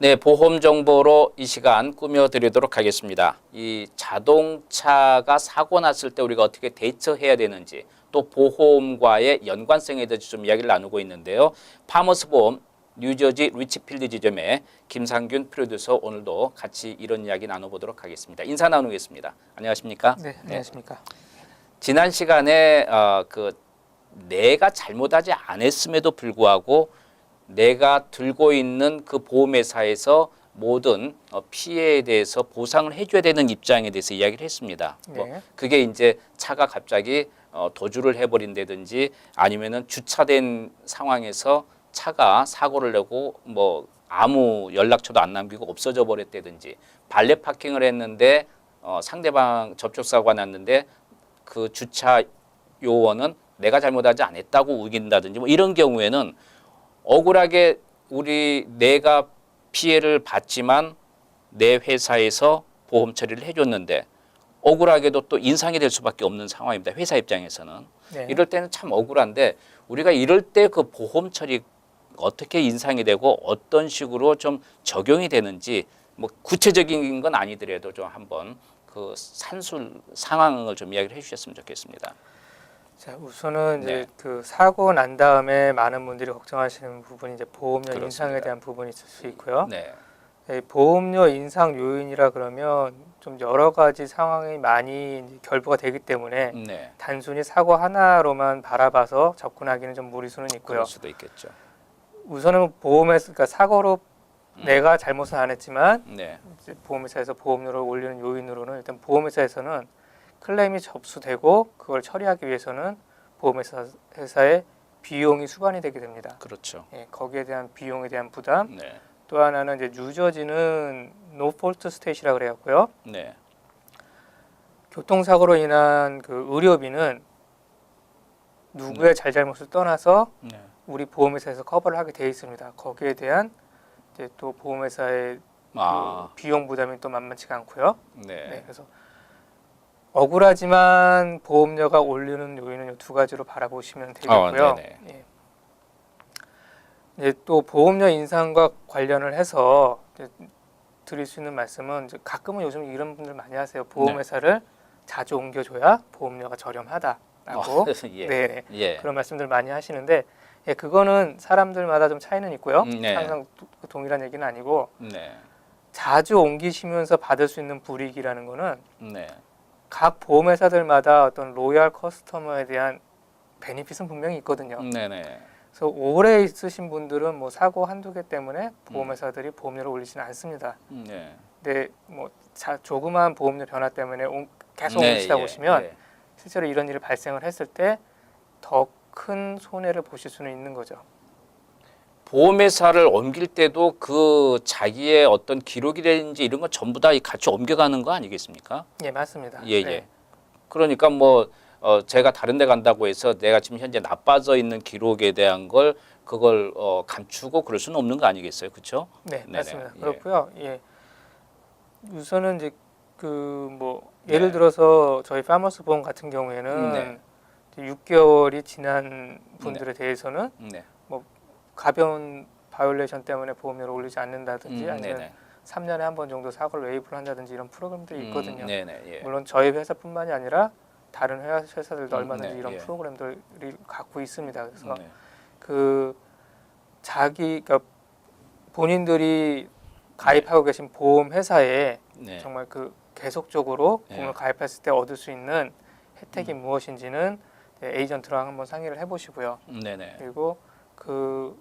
네, 보험 정보로 이 시간 꾸며드리도록 하겠습니다. 이 자동차가 사고 났을 때 우리가 어떻게 대처해야 되는지 또 보험과의 연관성에 대해서 좀 이야기를 나누고 있는데요. 파머스 보험 뉴저지 리치필드 지점의 김상균 프로듀서 오늘도 같이 이런 이야기 나눠보도록 하겠습니다. 인사 나누겠습니다. 안녕하십니까? 네, 안녕하십니까? 지난 시간에 내가 잘못하지 않았음에도 불구하고 내가 들고 있는 그 보험회사에서 모든 피해에 대해서 보상을 해줘야 되는 입장에 대해서 이야기를 했습니다. 네. 그게 이제 차가 갑자기 도주를 해버린다든지 아니면은 주차된 상황에서 차가 사고를 내고 뭐 아무 연락처도 안 남기고 없어져 버렸다든지 발레 파킹을 했는데 상대방 접촉사고가 났는데 그 주차 요원은 내가 잘못하지 않았다고 우긴다든지 뭐 이런 경우에는 억울하게 내가 피해를 봤지만 내 회사에서 보험 처리를 해줬는데 억울하게도 또 인상이 될 수밖에 없는 상황입니다. 회사 입장에서는. 네. 이럴 때는 참 억울한데 우리가 이럴 때 그 보험 처리 어떻게 인상이 되고 어떤 식으로 좀 적용이 되는지 뭐 구체적인 건 아니더라도 좀 한번 그 산술 상황을 좀 이야기를 해주셨으면 좋겠습니다. 자, 우선은 네. 이제 그 사고 난 다음에 많은 분들이 걱정하시는 부분이 이제 보험료 그렇습니다. 인상에 대한 부분이 있을 수 있고요. 네. 보험료 인상 요인이라 그러면 좀 여러 가지 상황이 많이 이제 결부가 되기 때문에 네. 단순히 사고 하나로만 바라봐서 접근하기는 좀 무리수는 있고요. 그럴 수도 있겠죠. 우선은 보험회사, 그러니까 사고로 내가 잘못은 안 했지만 네. 이제 보험회사에서 보험료를 올리는 요인으로는 일단 보험회사에서는 클레임이 접수되고 그걸 처리하기 위해서는 보험회사의 비용이 수반이 되게 됩니다. 그렇죠. 예, 거기에 대한 비용에 대한 부담. 네. 또 하나는 이제 뉴저지는 노 폴트 스테이트라고 그래갖고요. 네. 교통사고로 인한 그 의료비는 누구의 잘잘못을 떠나서 네. 우리 보험회사에서 커버를 하게 돼 있습니다. 거기에 대한 이제 또 보험회사의 그 비용 부담이 또 만만치가 않고요. 네. 네, 그래서 억울하지만 보험료가 오르는 요인은 이 두 가지로 바라보시면 되겠고요. 예. 예, 또 보험료 인상과 관련을 해서 이제 드릴 수 있는 말씀은 이제 가끔은 요즘 이런 분들 많이 하세요. 보험회사를 자주 옮겨줘야 보험료가 저렴하다라고 예. 네, 예. 그런 말씀들 많이 하시는데 예, 그거는 사람들마다 좀 차이는 있고요. 네. 항상 동일한 얘기는 아니고 네. 자주 옮기시면서 받을 수 있는 불이익이라는 거는 네. 각 보험회사들마다 어떤 로얄 커스터머에 대한 베니핏은 분명히 있거든요. 네네. 그래서 오래 있으신 분들은 뭐 사고 한두 개 때문에 보험회사들이 보험료를 올리지는 않습니다. 네. 근데 뭐 조그마한 보험료 변화 때문에 계속 네, 옮기시다 예, 보시면 예. 실제로 이런 일이 발생을 했을 때 더 큰 손해를 보실 수는 있는 거죠. 보험회사를 옮길 때도 그 자기의 어떤 기록이라든지 이런 거 전부 다 같이 옮겨가는 거 아니겠습니까? 예, 맞습니다. 예, 예. 네. 그러니까 뭐 제가 다른 데 간다고 해서 내가 지금 현재 나빠져 있는 기록에 대한 걸 그걸 감추고 그럴 수는 없는 거 아니겠어요? 그렇죠? 네, 네네. 맞습니다. 예. 그렇고요. 예. 우선은 이제 그 뭐 네. 예를 들어서 저희 파머스 보험 같은 경우에는 네. 6개월이 지난 분들에 대해서는 네. 가벼운 바이올레이션 때문에 보험료를 올리지 않는다든지 아니면 네네. 3년에 한 번 정도 사고를 웨이브를 한다든지 이런 프로그램들이 있거든요. 네네. 예. 물론 저희 회사뿐만이 아니라 다른 회사들도 얼마든지 네, 이런 예. 프로그램들이 갖고 있습니다. 그래서 네. 그 그러니까 본인들이 가입하고 계신 보험 회사에 네. 정말 그 계속적으로 네. 보험을 가입했을 때 얻을 수 있는 혜택이 무엇인지는 에이전트랑 한번 상의를 해보시고요. 네네. 그리고 그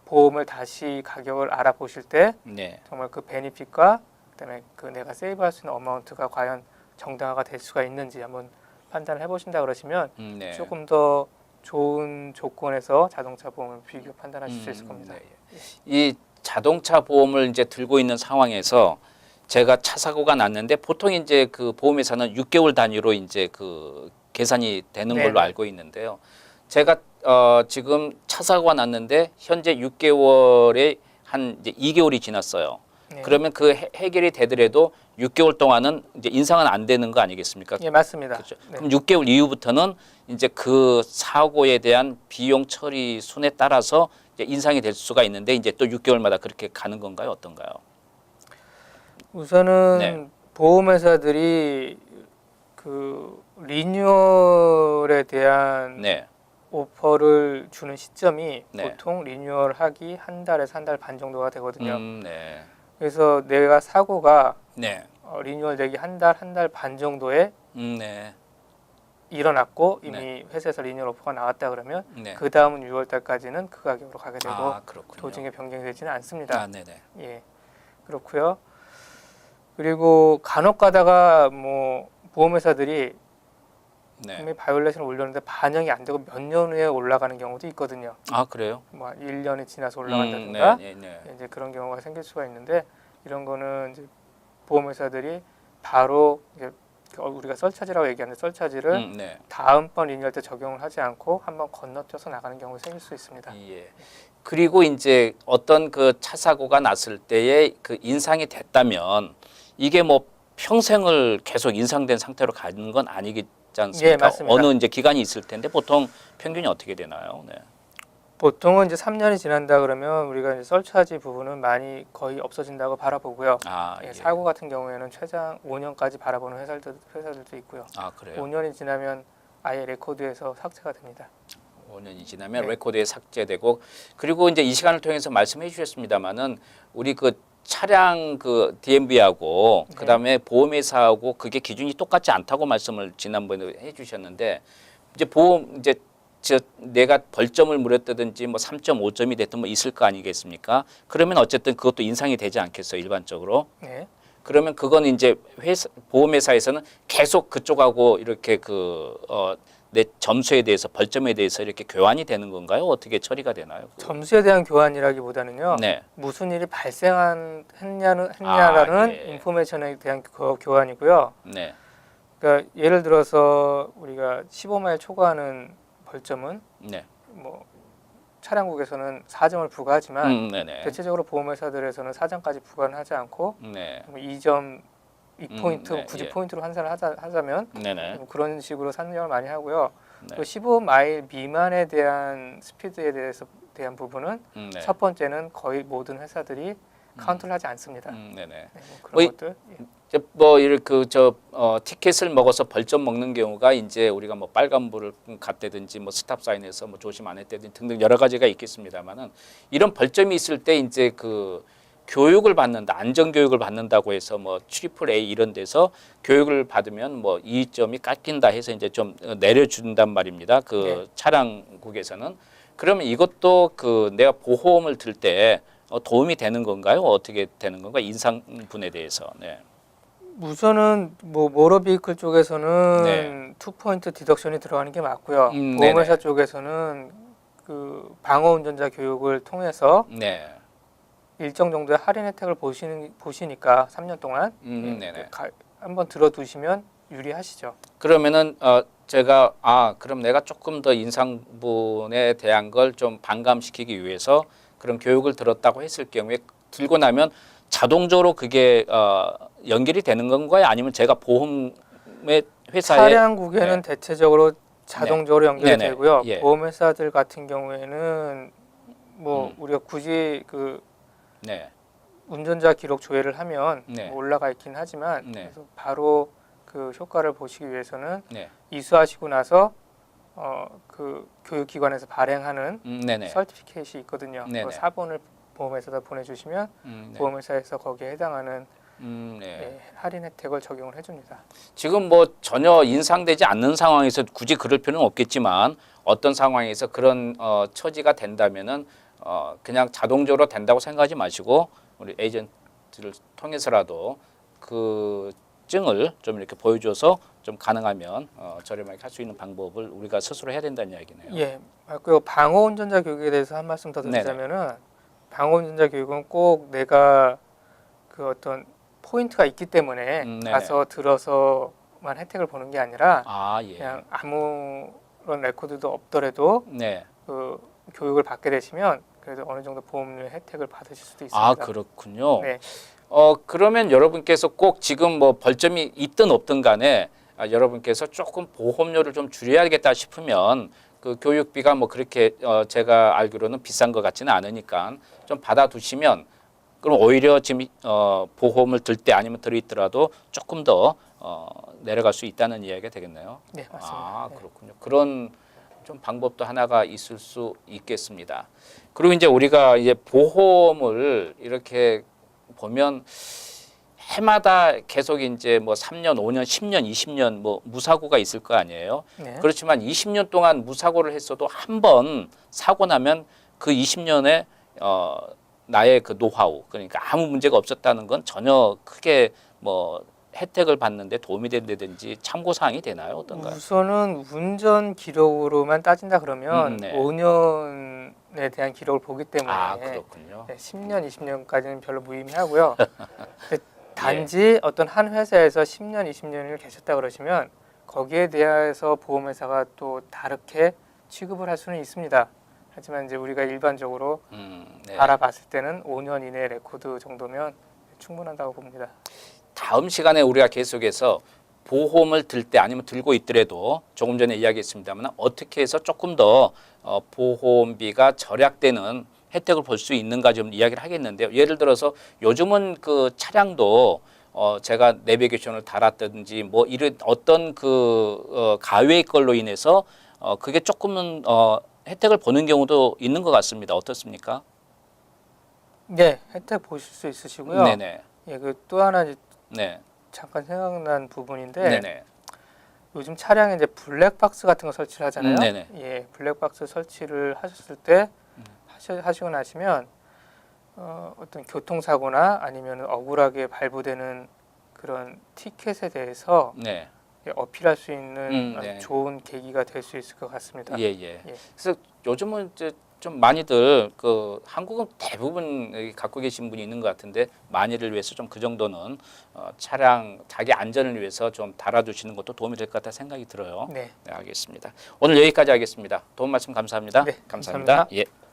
보험을 다시 가격을 알아보실 때 네. 정말 그 베니핏과 그다음에 그 내가 세이브할 수 있는 어마운트가 과연 정당화가 될 수가 있는지 한번 판단을 해보신다 그러시면 네. 조금 더 좋은 조건에서 자동차 보험을 비교 판단하실 수 있을 겁니다. 네. 이 자동차 보험을 이제 들고 있는 상황에서 제가 차 사고가 났는데 보통 이제 그 보험회사는 6개월 단위로 이제 그 계산이 되는 걸로 네네. 알고 있는데요. 제가 지금 차 사고가 났는데 현재 6개월에 한 이제 2개월이 지났어요. 네. 그러면 그 해결이 되더라도 6개월 동안은 이제 인상은 안 되는 거 아니겠습니까? 예, 맞습니다. 그렇죠. 네. 그럼 6개월 이후부터는 이제 그 사고에 대한 비용 처리 순에 따라서 이제 인상이 될 수가 있는데 이제 또 6개월마다 그렇게 가는 건가요? 어떤가요? 우선은 네. 보험회사들이 그 리뉴얼에 대한 네. 오퍼를 주는 시점이 네. 보통 리뉴얼하기 한 달에서 한 달 반 정도가 되거든요. 네. 그래서 내가 사고가 네. 리뉴얼되기 한 달 반 정도에 네. 일어났고 이미 네. 회사에서 리뉴얼 오퍼가 나왔다 그러면 네. 그 다음은 6월 달까지는 그 가격으로 가게 되고 아, 그렇군요. 조직에 변경되지는 않습니다. 아, 네네. 예, 그렇고요. 그리고 간혹 가다가 뭐 보험회사들이 네. 분명히 바이올레이션을 올렸는데 반영이 안 되고 몇 년 후에 올라가는 경우도 있거든요. 아, 그래요? 뭐 1년이 지나서 올라간다든가 네. 이제 그런 경우가 생길 수가 있는데 이런 거는 이제 보험회사들이 바로 이제 우리가 썰차지라고 얘기하는데 썰차지를 네. 다음번 리뉴얼 때 적용을 하지 않고 한번 건너뛰어서 나가는 경우가 생길 수 있습니다. 예. 그리고 이제 어떤 그 차 사고가 났을 때에 그 인상이 됐다면 이게 뭐 평생을 계속 인상된 상태로 가는 건 아니겠지 않습니까? 예, 맞습니다. 어느 이제 기간이 있을 텐데 보통 평균이 어떻게 되나요? 네. 보통은 이제 3년이 지난다 그러면 우리가 이제 썰차지 부분은 많이 거의 바라보고요. 아, 예, 예. 사고 같은 경우에는 최장 5년까지 바라보는 회사들도 있고요. 아, 그래요. 5년이 지나면 아예 레코드에서 삭제가 됩니다. 5년이 지나면 네. 레코드에 삭제되고 그리고 이제 이 시간을 통해서 말씀해 주셨습니다마는 우리 그 차량 그 DMV하고 네. 그다음에 보험회사하고 그게 기준이 똑같지 않다고 말씀을 지난번에 해 주셨는데 이제 보험 이제 저 내가 벌점을 물었다든지 뭐 3.5점이 됐든 뭐 있을 거 아니겠습니까? 그러면 어쨌든 그것도 인상이 되지 않겠어요, 일반적으로. 네. 그러면 그건 이제 보험회사에서는 계속 그쪽하고 이렇게 내 점수에 대해서 벌점에 대해서 이렇게 교환이 되는 건가요? 어떻게 처리가 되나요? 점수에 대한 교환이라기보다는요. 네. 무슨 일이 했냐라는 예. 인포메이션에 대한 교환이고요. 네. 그러니까 예를 들어서 우리가 15마일 초과하는 벌점은 네. 뭐 차량국에서는 4점을 부과하지만 네네. 대체적으로 보험회사들에서는 4점까지 부과는 하지 않고 네. 뭐 2점, 2포인트, 네, 굳이 예. 포인트로 환산을 하자면 네네. 뭐 그런 식으로 산정을 많이 하고요. 네. 또 15마일 미만에 대한 스피드에 대한 부분은 네. 첫 번째는 거의 모든 회사들이 카운트를 하지 않습니다. 네네. 네, 뭐 그런 뭐 것들. 예. 이제 뭐 이렇게 티켓을 먹어서 벌점 먹는 경우가 이제 우리가 뭐 빨간불을 갔다든지 뭐 스탑 사인에서 뭐 조심 안 했다든지 등등 여러 가지가 있겠습니다만은 이런 벌점이 있을 때 이제 그 교육을 받는다, 안전 교육을 받는다고 해서 뭐 트리플 A 이런 데서 교육을 받으면 뭐 2점이 깎인다 해서 이제 좀 내려준단 말입니다. 그 네. 차량국에서는 그러면 이것도 그 내가 보험을 들 때 도움이 되는 건가요? 어떻게 되는 건가? 인상분에 대해서. 네. 우선은 뭐 모터 비클 쪽에서는 네. 2포인트 디덕션이 들어가는 게 맞고요. 네네. 보험회사 쪽에서는 그 방어 운전자 교육을 통해서 네. 일정 정도의 할인 혜택을 보시니까 3년 동안 네네. 한번 들어두시면 유리하시죠. 그러면은 제가 그럼 내가 조금 더 인상분에 대한 걸 좀 반감시키기 위해서 그런 교육을 들었다고 했을 경우에 들고 나면 자동적으로 그게 연결이 되는 건가요? 아니면 제가 보험의 회사에 차량국에는 네. 대체적으로 자동적으로 연결이 네네. 되고요. 예. 보험회사들 같은 경우에는 뭐 우리가 굳이 그 네. 운전자 기록 조회를 하면 네. 뭐 올라가 있긴 하지만 네. 그래서 바로 그 효과를 보시기 위해서는 네. 이수하시고 나서 그 교육기관에서 발행하는 네네. 서티피케이트이 있거든요. 네네. 그 사본을 보험회사에다 보내주시면 네. 보험회사에서 거기에 해당하는 네. 예, 할인 혜택을 적용을 해줍니다. 지금 뭐 전혀 인상되지 않는 상황에서 굳이 그럴 필요는 없겠지만 어떤 상황에서 그런 처지가 된다면은 그냥 자동적으로 된다고 생각하지 마시고 우리 에이전트를 통해서라도 그 증을 좀 이렇게 보여줘서 좀 가능하면 저렴하게 할 수 있는 방법을 우리가 스스로 해야 된다는 이야기네요. 예, 맞고요. 방어 운전자 교육에 대해서 한 말씀 더 드리자면은 방어 운전자 교육은 꼭 내가 그 어떤 포인트가 있기 때문에 네네. 가서 들어서만 혜택을 보는 게 아니라 예. 그냥 아무런 레코드도 없더라도 네. 그 교육을 받게 되시면 그래도 어느 정도 보험료 혜택을 받으실 수도 있습니다. 그렇군요. 네. 그러면 여러분께서 꼭 지금 뭐 벌점이 있든 없든 간에 여러분께서 조금 보험료를 좀 줄여야겠다 싶으면 그 교육비가 뭐 그렇게 제가 알기로는 비싼 것 같지는 않으니까 좀 받아두시면 그럼 오히려 지금 보험을 들 때 아니면 들어있더라도 조금 더 내려갈 수 있다는 이야기가 되겠네요. 네, 맞습니다. 아, 그렇군요. 그런 좀 방법도 하나가 있을 수 있겠습니다. 그리고 이제 우리가 이제 보험을 이렇게 보면 해마다 계속 이제 뭐 3년, 5년, 10년, 20년 뭐 무사고가 있을 거 아니에요. 네. 그렇지만 20년 동안 무사고를 했어도 한 번 사고 나면 그 20년에 나의 그 노하우, 그러니까 아무 문제가 없었다는 건 전혀 크게 뭐 혜택을 받는데 도움이 된다든지 참고 사항이 되나요? 어떤가요? 우선은 운전 기록으로만 따진다 그러면 네. 5년에 대한 기록을 보기 때문에 아, 그렇군요. 10년, 20년까지는 별로 무의미하고요. 단지 어떤 한 회사에서 10년, 20년을 계셨다 그러시면 거기에 대해서 보험회사가 또 다르게 취급을 할 수는 있습니다. 하지만 이제 우리가 일반적으로 네. 알아봤을 때는 5년 이내 레코드 정도면 충분하다고 봅니다. 다음 시간에 우리가 계속해서 보험을 들 때 아니면 들고 있더라도 조금 전에 이야기했습니다만 어떻게 해서 조금 더 보험비가 절약되는 혜택을 볼 수 있는가 좀 이야기를 하겠는데요. 예를 들어서 요즘은 그 차량도 제가 내비게이션을 달았든지 뭐 이런 어떤 그 가외의 걸로 인해서 그게 조금은 혜택을 보는 경우도 있는 것 같습니다. 어떻습니까? 네, 혜택 보실 수 있으시고요. 네네. 예, 그 또 하나 이제 네. 잠깐 생각난 부분인데 네네. 요즘 차량에 이제 블랙박스 같은 거 설치를 하잖아요. 네네. 예, 블랙박스 설치를 하셨을 때 하시고 나시면 어떤 교통사고나 아니면 억울하게 발부되는 그런 티켓에 대해서 네. 어필할 수 있는 네. 좋은 계기가 될 수 있을 것 같습니다. 예. 그래서 요즘은 이제 좀 많이들 그 한국은 대부분 여기 갖고 계신 분이 있는 것 같은데 만일을 위해서 좀 그 정도는 차량 자기 안전을 위해서 좀 달아두시는 것도 도움이 될 것 같다 생각이 들어요. 네. 네, 알겠습니다. 오늘 여기까지 하겠습니다. 도움 말씀 감사합니다. 네, 감사합니다. 감사합니다. 예.